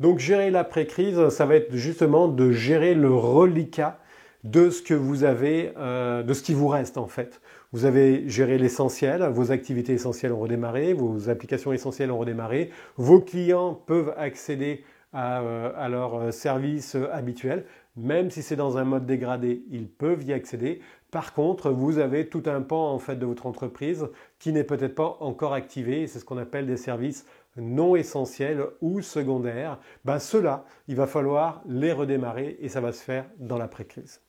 Donc gérer l'après-crise, ça va être justement de gérer le reliquat de ce que vous avez, de ce qui vous reste en fait. Vous avez géré l'essentiel, vos activités essentielles ont redémarré, vos applications essentielles ont redémarré, vos clients peuvent accéder à leur service habituel. Même si c'est dans un mode dégradé, ils peuvent y accéder. Par contre, vous avez tout un pan en fait de votre entreprise qui n'est peut-être pas encore activé. C'est ce qu'on appelle des services non essentiels ou secondaires. Ceux-là, il va falloir les redémarrer et ça va se faire dans l'après-crise.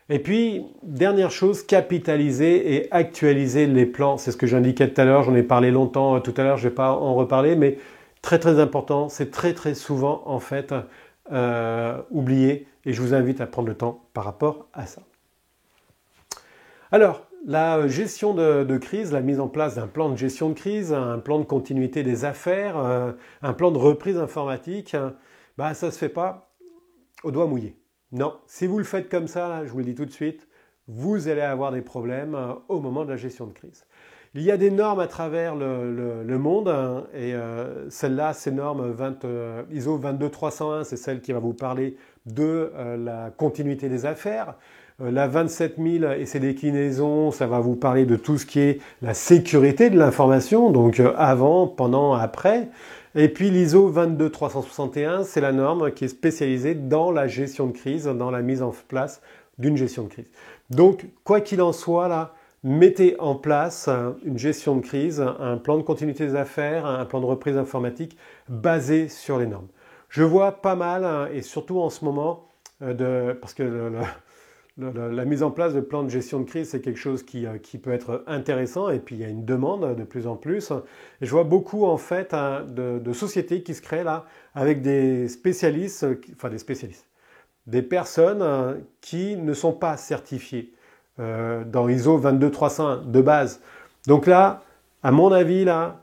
Et puis, dernière chose, capitaliser et actualiser les plans. C'est ce que j'indiquais tout à l'heure, j'en ai parlé longtemps tout à l'heure, je ne vais pas en reparler, mais très très important, c'est très souvent en fait oublié et je vous invite à prendre le temps par rapport à ça. Alors, la gestion de crise, la mise en place d'un plan de gestion de crise, un plan de continuité des affaires, un plan de reprise informatique, ça ne se fait pas au doigt mouillé. Non, si vous le faites comme ça, là, je vous le dis tout de suite, vous allez avoir des problèmes au moment de la gestion de crise. Il y a des normes à travers le monde hein, et celle-là, ces normes ISO 22301, c'est celle qui va vous parler de la continuité des affaires. La 27000 et ses déclinaisons, ça va vous parler de tout ce qui est la sécurité de l'information, donc avant, pendant, après. Et puis l'ISO 22361, c'est la norme qui est spécialisée dans la gestion de crise, dans la mise en place d'une gestion de crise. Donc, quoi qu'il en soit, là, mettez en place une gestion de crise, un plan de continuité des affaires, un plan de reprise informatique basé sur les normes. Je vois pas mal, hein, et surtout en ce moment, parce que la mise en place de plans de gestion de crise, c'est quelque chose qui peut être intéressant et puis il y a une demande de plus en plus. Et je vois beaucoup en fait hein, de sociétés qui se créent là avec des spécialistes, des personnes qui ne sont pas certifiées dans ISO 22301 de base. Donc là, à mon avis, là,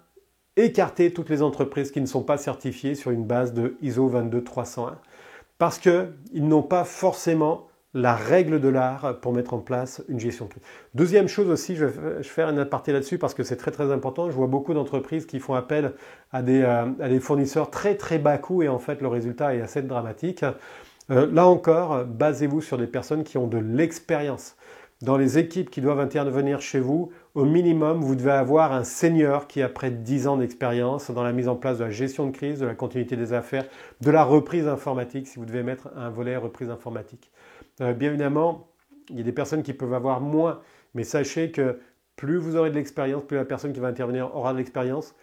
écartez toutes les entreprises qui ne sont pas certifiées sur une base de ISO 22301 parce qu'ils n'ont pas forcément la règle de l'art pour mettre en place une gestion de crise. Deuxième chose aussi, je vais faire une aparté là-dessus parce que c'est très très important. Je vois beaucoup d'entreprises qui font appel à des fournisseurs très très bas coût et en fait le résultat est assez dramatique. Là encore, basez-vous sur des personnes qui ont de l'expérience. Dans les équipes qui doivent intervenir chez vous, au minimum, vous devez avoir un senior qui a près de 10 ans d'expérience dans la mise en place de la gestion de crise, de la continuité des affaires, de la reprise informatique, si vous devez mettre un volet reprise informatique. Bien évidemment, il y a des personnes qui peuvent avoir moins, mais sachez que plus vous aurez de l'expérience, plus la personne qui va intervenir aura de l'expérience,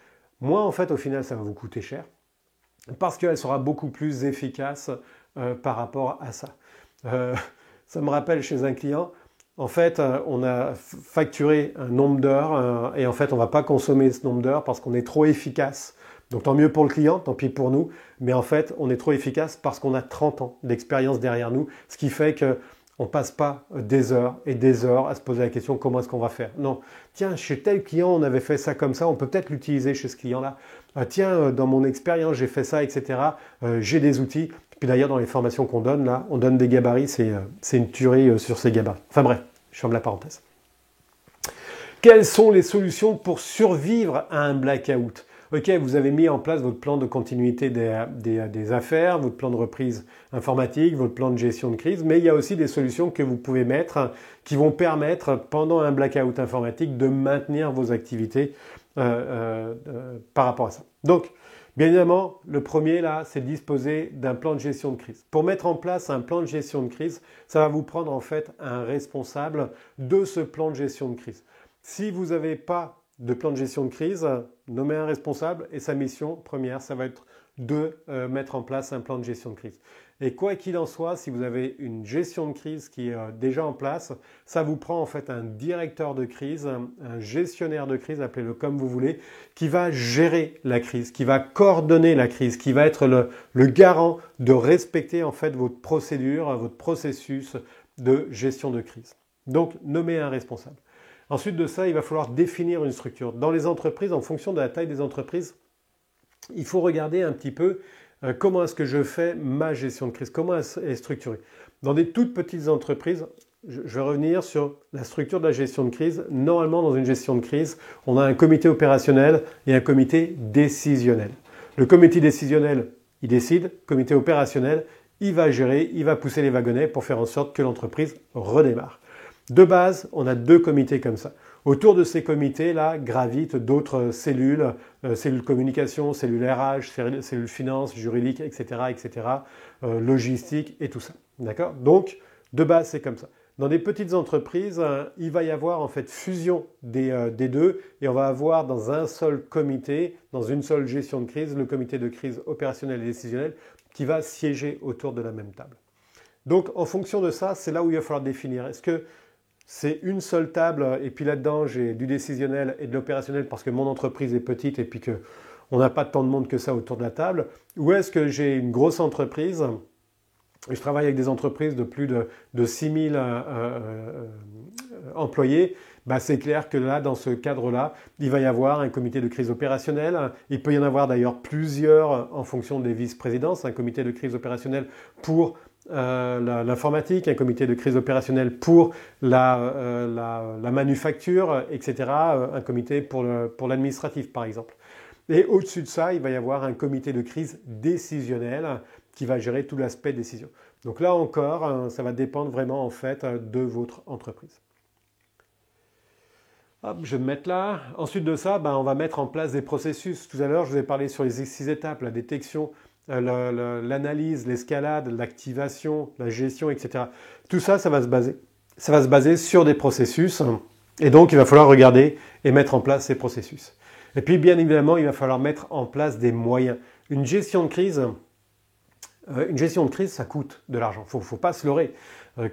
moins en fait au final ça va vous coûter cher, parce qu'elle sera beaucoup plus efficace par rapport à ça. Ça me rappelle chez un client, en fait, on a facturé un nombre d'heures et en fait, on ne va pas consommer ce nombre d'heures parce qu'on est trop efficace. Donc tant mieux pour le client, tant pis pour nous. Mais en fait, on est trop efficace parce qu'on a 30 ans d'expérience derrière nous, ce qui fait qu'on ne passe pas des heures et des heures à se poser la question comment est-ce qu'on va faire. Non, tiens, chez tel client, on avait fait ça comme ça, on peut peut-être l'utiliser chez ce client-là. Tiens, dans mon expérience, j'ai fait ça, etc. J'ai des outils. Puis d'ailleurs, dans les formations qu'on donne, là, on donne des gabarits, c'est une tuerie sur ces gabarits. Enfin bref, je ferme la parenthèse. Quelles sont les solutions pour survivre à un blackout ? Ok, vous avez mis en place votre plan de continuité des affaires, votre plan de reprise informatique, votre plan de gestion de crise, mais il y a aussi des solutions que vous pouvez mettre qui vont permettre, pendant un blackout informatique, de maintenir vos activités par rapport à ça. Donc, bien évidemment, le premier, là, c'est disposer d'un plan de gestion de crise. Pour mettre en place un plan de gestion de crise, ça va vous prendre en fait un responsable de ce plan de gestion de crise. Si vous n'avez pas de plan de gestion de crise, nommez un responsable et sa mission première, ça va être de mettre en place un plan de gestion de crise. Et quoi qu'il en soit, si vous avez une gestion de crise qui est déjà en place, ça vous prend en fait un directeur de crise, un gestionnaire de crise, appelez-le comme vous voulez, qui va gérer la crise, qui va coordonner la crise, qui va être le garant de respecter en fait votre procédure, votre processus de gestion de crise. Donc, nommez un responsable. Ensuite de ça, il va falloir définir une structure. Dans les entreprises, en fonction de la taille des entreprises, il faut regarder un petit peu comment est-ce que je fais ma gestion de crise, comment elle est structurée. Dans des toutes petites entreprises, je vais revenir sur la structure de la gestion de crise. Normalement, dans une gestion de crise, on a un comité opérationnel et un comité décisionnel. Le comité décisionnel, il décide. Le comité opérationnel, il va gérer, il va pousser les wagonnets pour faire en sorte que l'entreprise redémarre. De base, on a 2 comités comme ça. Autour de ces comités-là gravitent d'autres cellules, cellules communication, cellules RH, cellules finance, juridiques, etc., logistique et tout ça. D'accord ? Donc, de base, c'est comme ça. Dans des petites entreprises, il va y avoir en fait fusion des deux et on va avoir dans un seul comité, dans une seule gestion de crise, le comité de crise opérationnelle et décisionnelle qui va siéger autour de la même table. Donc, en fonction de ça, c'est là où il va falloir définir. Est-ce que c'est une seule table et puis là-dedans, j'ai du décisionnel et de l'opérationnel parce que mon entreprise est petite et puis qu'on n'a pas tant de monde que ça autour de la table? Ou est-ce que j'ai une grosse entreprise et je travaille avec des entreprises de plus de 6000 employés? C'est clair que là, dans ce cadre-là, il va y avoir un comité de crise opérationnelle. Il peut y en avoir d'ailleurs plusieurs en fonction des vice-présidences, un comité de crise opérationnelle pour l'informatique, un comité de crise opérationnelle pour la manufacture, etc., un comité pour l'administratif par exemple. Et au-dessus de ça, il va y avoir un comité de crise décisionnel qui va gérer tout l'aspect décision. Donc là encore, ça va dépendre vraiment en fait de votre entreprise. Hop, je vais me mettre là. Ensuite de ça, on va mettre en place des processus. Tout à l'heure, je vous ai parlé sur les 6 étapes, la détection, l'analyse, l'escalade, l'activation, la gestion, etc. Tout ça, ça va se baser sur des processus. Et donc, il va falloir regarder et mettre en place ces processus. Et puis, bien évidemment, il va falloir mettre en place des moyens. Une gestion de crise, ça coûte de l'argent. Il ne faut pas se leurrer.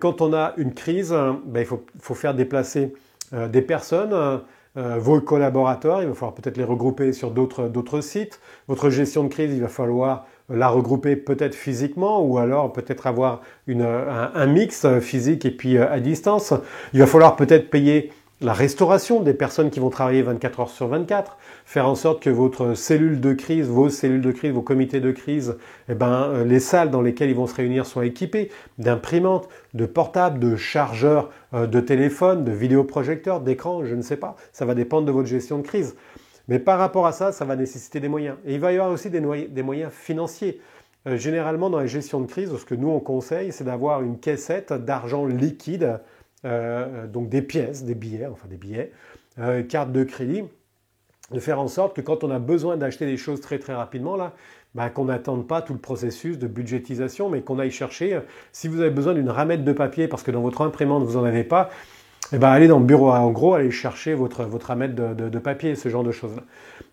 Quand on a une crise, il faut faire déplacer des personnes, vos collaborateurs, il va falloir peut-être les regrouper sur d'autres sites. Votre gestion de crise, il va falloir la regrouper peut-être physiquement ou alors peut-être avoir un mix physique et puis à distance. Il va falloir peut-être payer la restauration des personnes qui vont travailler 24 heures sur 24, faire en sorte que votre cellule de crise, vos cellules de crise, vos comités de crise, les salles dans lesquelles ils vont se réunir soient équipées d'imprimantes, de portables, de chargeurs de téléphone, de vidéoprojecteurs, d'écrans, je ne sais pas. Ça va dépendre de votre gestion de crise. Mais par rapport à ça, ça va nécessiter des moyens. Et il va y avoir aussi des moyens financiers. Généralement, dans la gestion de crise, ce que nous on conseille, c'est d'avoir une caissette d'argent liquide, donc des pièces, des billets, carte de crédit, de faire en sorte que quand on a besoin d'acheter des choses très très rapidement, qu'on n'attende pas tout le processus de budgétisation, mais qu'on aille chercher, si vous avez besoin d'une ramette de papier parce que dans votre imprimante vous n'en avez pas, allez dans le bureau en gros, allez chercher votre ramette de papier, ce genre de choses-là.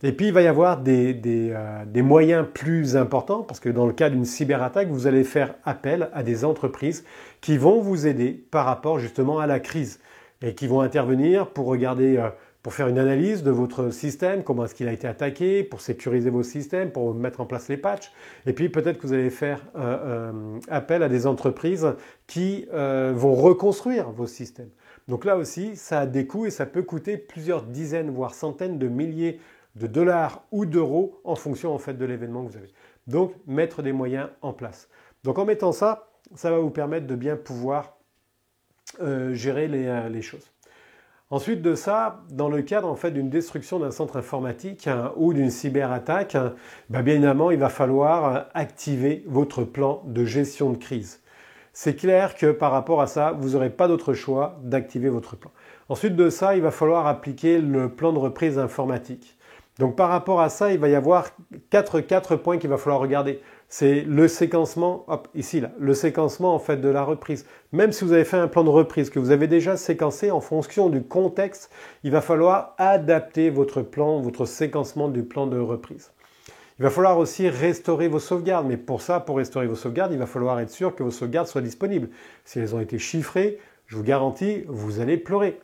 Et puis il va y avoir des moyens plus importants, parce que dans le cas d'une cyberattaque, vous allez faire appel à des entreprises qui vont vous aider par rapport justement à la crise et qui vont intervenir pour regarder, pour faire une analyse de votre système, comment est-ce qu'il a été attaqué, pour sécuriser vos systèmes, pour mettre en place les patchs. Et puis peut-être que vous allez faire appel à des entreprises qui vont reconstruire vos systèmes. Donc là aussi, ça a des coûts et ça peut coûter plusieurs dizaines, voire centaines de milliers de dollars ou d'euros en fonction en fait de l'événement que vous avez. Donc, mettre des moyens en place. Donc en mettant ça, ça va vous permettre de bien pouvoir gérer les choses. Ensuite de ça, dans le cadre en fait d'une destruction d'un centre informatique ou d'une cyberattaque, bien évidemment, il va falloir activer votre plan de gestion de crise. C'est clair que par rapport à ça, vous n'aurez pas d'autre choix d'activer votre plan. Ensuite de ça, il va falloir appliquer le plan de reprise informatique. Donc par rapport à ça, il va y avoir quatre points qu'il va falloir regarder. C'est le séquencement, le séquencement en fait de la reprise. Même si vous avez fait un plan de reprise que vous avez déjà séquencé en fonction du contexte, il va falloir adapter votre plan, votre séquencement du plan de reprise. Il va falloir aussi restaurer vos sauvegardes, mais pour restaurer vos sauvegardes, il va falloir être sûr que vos sauvegardes soient disponibles. Si elles ont été chiffrées, je vous garantis, vous allez pleurer.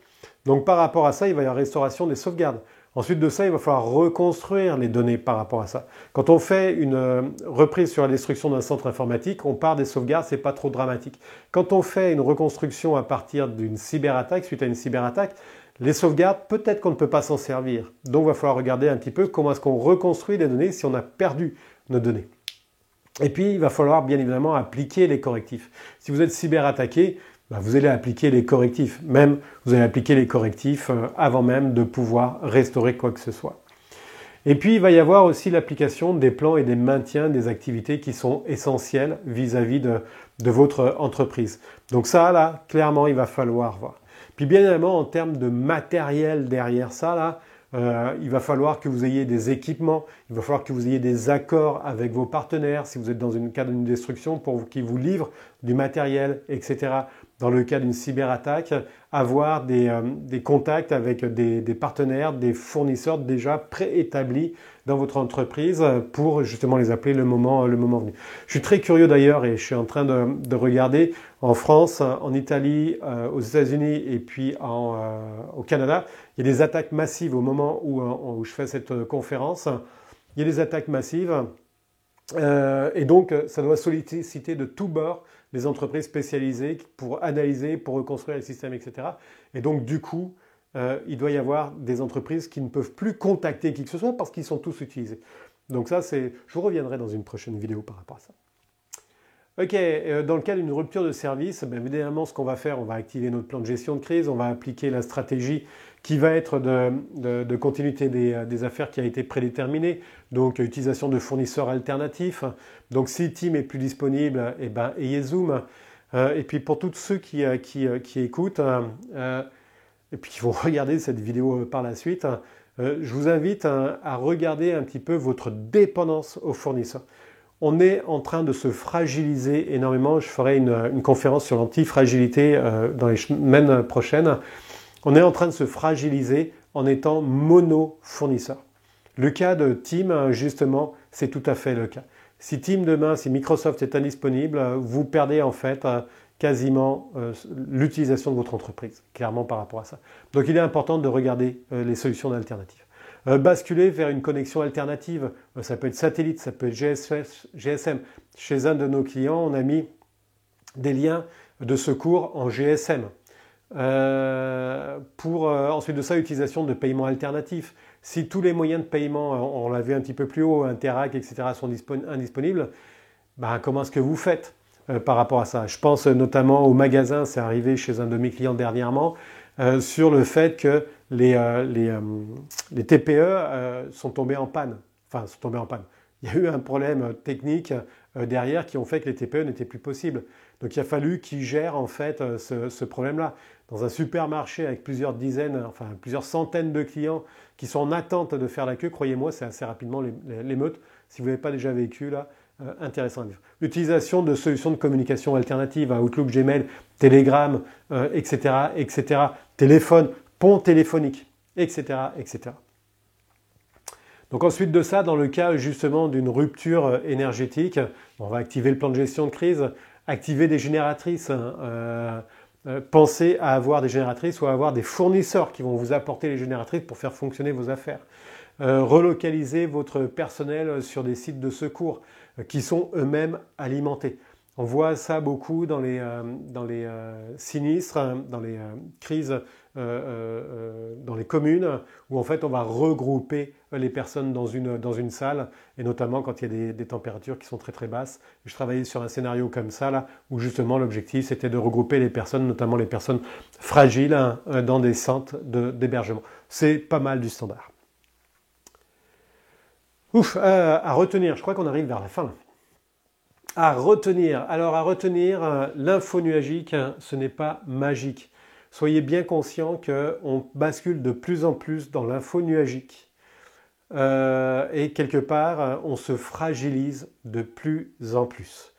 Donc par rapport à ça, il va y avoir restauration des sauvegardes. Ensuite de ça, il va falloir reconstruire les données par rapport à ça. Quand on fait une reprise sur la destruction d'un centre informatique, on part des sauvegardes, c'est pas trop dramatique. Quand on fait une reconstruction à partir d'une cyberattaque, suite à une cyberattaque, les sauvegardes, peut-être qu'on ne peut pas s'en servir. Donc, il va falloir regarder un petit peu comment est-ce qu'on reconstruit les données si on a perdu nos données. Et puis, il va falloir bien évidemment appliquer les correctifs. Si vous êtes cyberattaqué, vous allez appliquer les correctifs. Vous allez appliquer les correctifs avant même de pouvoir restaurer quoi que ce soit. Et puis, il va y avoir aussi l'application des plans et des maintiens des activités qui sont essentielles vis-à-vis de votre entreprise. Donc ça, là, clairement, il va falloir voir. Puis bien évidemment, en termes de matériel derrière ça, il va falloir que vous ayez des équipements, il va falloir que vous ayez des accords avec vos partenaires si vous êtes dans le cadre d'une destruction pour qu'ils vous livrent du matériel, etc. Dans le cas d'une cyberattaque, avoir des contacts avec des partenaires, des fournisseurs déjà préétablis dans votre entreprise pour justement les appeler le moment venu. Je suis très curieux d'ailleurs et je suis en train de regarder en France, en Italie, aux États-Unis et puis au Canada. Il y a des attaques massives au moment où je fais cette conférence. Il y a des attaques massives et donc ça doit solliciter de tous bords les entreprises spécialisées pour analyser, pour reconstruire les systèmes, etc. Et donc du coup, il doit y avoir des entreprises qui ne peuvent plus contacter qui que ce soit parce qu'ils sont tous utilisés. Donc ça, je vous reviendrai dans une prochaine vidéo par rapport à ça. Ok, dans le cas d'une rupture de service, ben évidemment, ce qu'on va faire, on va activer notre plan de gestion de crise, on va appliquer la stratégie qui va être de continuité des affaires qui a été prédéterminée, donc utilisation de fournisseurs alternatifs. Donc si Team est plus disponible, eh ben, ayez Zoom. Et puis pour tous ceux qui écoutent et puis qui vont regarder cette vidéo par la suite, je vous invite à regarder un petit peu votre dépendance aux fournisseurs. On est en train de se fragiliser énormément. Je ferai une conférence sur l'antifragilité dans les semaines prochaines. On est en train de se fragiliser en étant mono-fournisseur. Le cas de Team, justement, c'est tout à fait le cas. Si Team demain, si Microsoft est indisponible, vous perdez en fait quasiment l'utilisation de votre entreprise, clairement par rapport à ça. Donc il est important de regarder les solutions alternatives. Basculer vers une connexion alternative, ça peut être satellite, ça peut être GSM. Chez un de nos clients, on a mis des liens de secours en GSM. Ensuite de ça, utilisation de paiements alternatifs. Si tous les moyens de paiement, on l'a vu un petit peu plus haut, Interac, etc., sont indisponibles, ben, comment est-ce que vous faites par rapport à ça? Je pense notamment au magasin, c'est arrivé chez un de mes clients dernièrement, sur le fait que les TPE sont tombés en panne. Enfin, sont tombés en panne. Il y a eu un problème technique derrière qui ont fait que les TPE n'étaient plus possibles. Donc il a fallu qu'ils gèrent en fait ce problème-là. Dans un supermarché avec plusieurs dizaines, enfin plusieurs centaines de clients qui sont en attente de faire la queue, croyez-moi, c'est assez rapidement l'émeute. Si vous n'avez pas déjà vécu là, intéressant à vivre. L'utilisation de solutions de communication alternatives à Outlook, Gmail, Telegram, etc., etc., téléphone, pont téléphonique, etc., etc. Donc ensuite de ça, dans le cas justement d'une rupture énergétique, on va activer le plan de gestion de crise, activer des génératrices, pensez à avoir des génératrices ou à avoir des fournisseurs qui vont vous apporter les génératrices pour faire fonctionner vos affaires. Relocaliser votre personnel sur des sites de secours qui sont eux-mêmes alimentés. On voit ça beaucoup dans les sinistres, dans les crises, dans les communes, où en fait on va regrouper les personnes dans une salle, et notamment quand il y a des températures qui sont très très basses. Je travaillais sur un scénario comme ça, là, où justement l'objectif c'était de regrouper les personnes, notamment les personnes fragiles, dans des centres d'hébergement. C'est pas mal du standard. Ouf, à retenir, je crois qu'on arrive vers la fin. À retenir, l'info nuagique, ce n'est pas magique. Soyez bien conscient qu'on bascule de plus en plus dans l'info nuagique. Et quelque part, on se fragilise de plus en plus.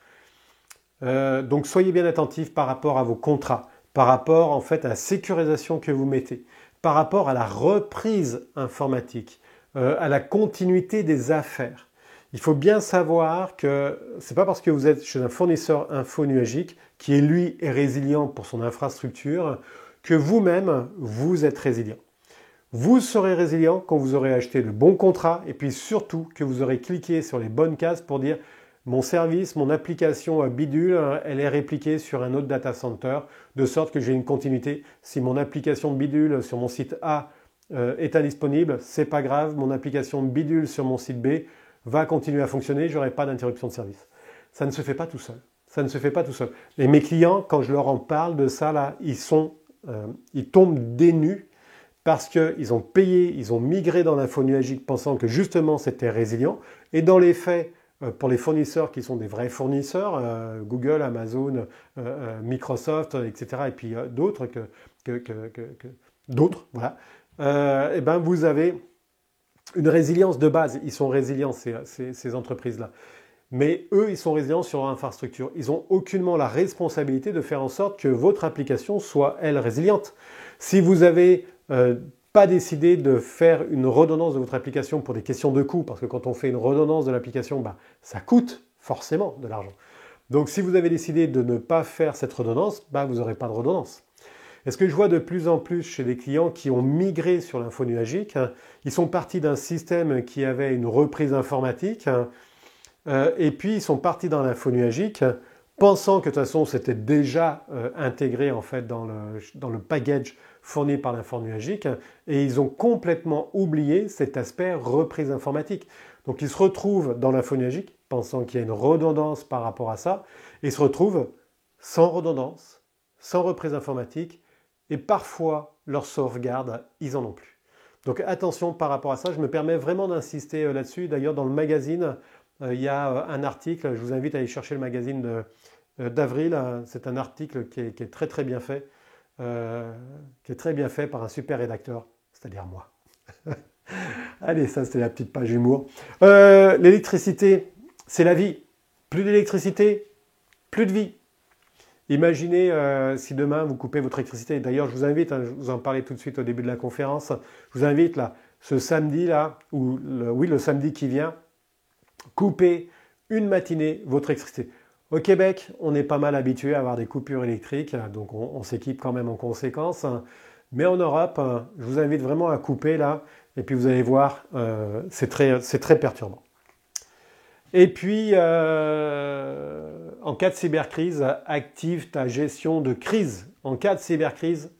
Donc soyez bien attentifs par rapport à vos contrats, par rapport en fait à la sécurisation que vous mettez, par rapport à la reprise informatique, à la continuité des affaires. Il faut bien savoir que ce n'est pas parce que vous êtes chez un fournisseur info nuagique qui est lui est résilient pour son infrastructure que vous-même vous êtes résilient. Vous serez résilient quand vous aurez acheté le bon contrat et puis surtout que vous aurez cliqué sur les bonnes cases pour dire mon service, mon application bidule, elle est répliquée sur un autre data center de sorte que j'ai une continuité. Si mon application bidule sur mon site A est indisponible, c'est pas grave, mon application bidule sur mon site B va continuer à fonctionner, je n'aurai pas d'interruption de service. Ça ne se fait pas tout seul. Ça ne se fait pas tout seul. Et mes clients, quand je leur en parle de ça, là, ils tombent des nues parce qu'ils ont payé, ils ont migré dans l'info nuagique pensant que justement c'était résilient. Et dans les faits, pour les fournisseurs qui sont des vrais fournisseurs, Google, Amazon, Microsoft, etc., et puis d'autres d'autres, voilà, et ben vous avez une résilience de base. Ils sont résilients, ces entreprises-là. Mais eux, ils sont résilients sur leur infrastructure. Ils n'ont aucunement la responsabilité de faire en sorte que votre application soit, elle, résiliente. Si vous n'avez pas décidé de faire une redondance de votre application pour des questions de coût, parce que quand on fait une redondance de l'application, bah, ça coûte forcément de l'argent. Donc si vous avez décidé de ne pas faire cette redondance, bah, vous n'aurez pas de redondance. Et ce que je vois de plus en plus chez les clients qui ont migré sur l'info nuagique, ils sont partis d'un système qui avait une reprise informatique et puis ils sont partis dans l'info nuagique pensant que de toute façon c'était déjà intégré en fait dans le package fourni par l'info nuagique et ils ont complètement oublié cet aspect reprise informatique. Donc ils se retrouvent dans l'info nuagique pensant qu'il y a une redondance par rapport à ça et se retrouvent sans redondance, sans reprise informatique, et parfois leur sauvegarde, ils n'en ont plus. Donc attention par rapport à ça, je me permets vraiment d'insister là-dessus. D'ailleurs, dans le magazine, il y a un article, je vous invite à aller chercher le magazine d'avril. C'est un article qui est très très bien fait, qui est très bien fait par un super rédacteur, c'est-à-dire moi. Allez, ça c'était la petite page humour. L'électricité, c'est la vie. Plus d'électricité, plus de vie. Imaginez si demain vous coupez votre électricité. D'ailleurs, je vous invite, je vous en parlais tout de suite au début de la conférence, je vous invite là, ce samedi là, le samedi qui vient, couper une matinée votre électricité. Au Québec, on est pas mal habitué à avoir des coupures électriques, donc on s'équipe quand même en conséquence. Mais en Europe, je vous invite vraiment à couper là, et puis vous allez voir, c'est très perturbant. Et puis, en cas de cybercrise, active ta gestion de crise. En cas de cybercrise,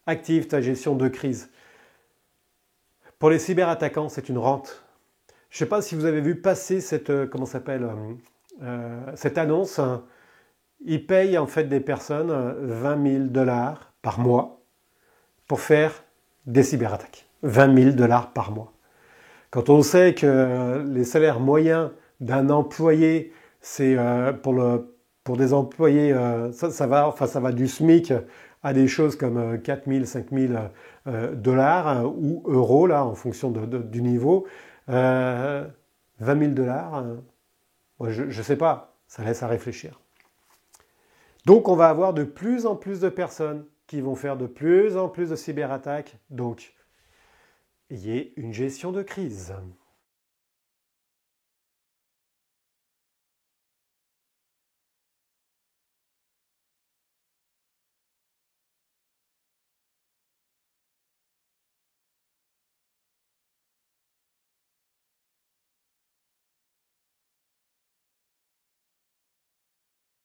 active ta gestion de crise. Pour les cyberattaquants, c'est une rente. Je ne sais pas si vous avez vu passer cette annonce. Ils payent en fait des personnes 20 000 $ par mois pour faire des cyberattaques. 20 000 $ par mois. Quand on sait que les salaires moyens d'un employé, c'est pour des employés, ça va du SMIC à des choses comme 4 000, 5 000 $ ou euros, là, en fonction du niveau. 20 000 $, je ne sais pas, ça laisse à réfléchir. Donc, on va avoir de plus en plus de personnes qui vont faire de plus en plus de cyberattaques. Donc, ayez une gestion de crise.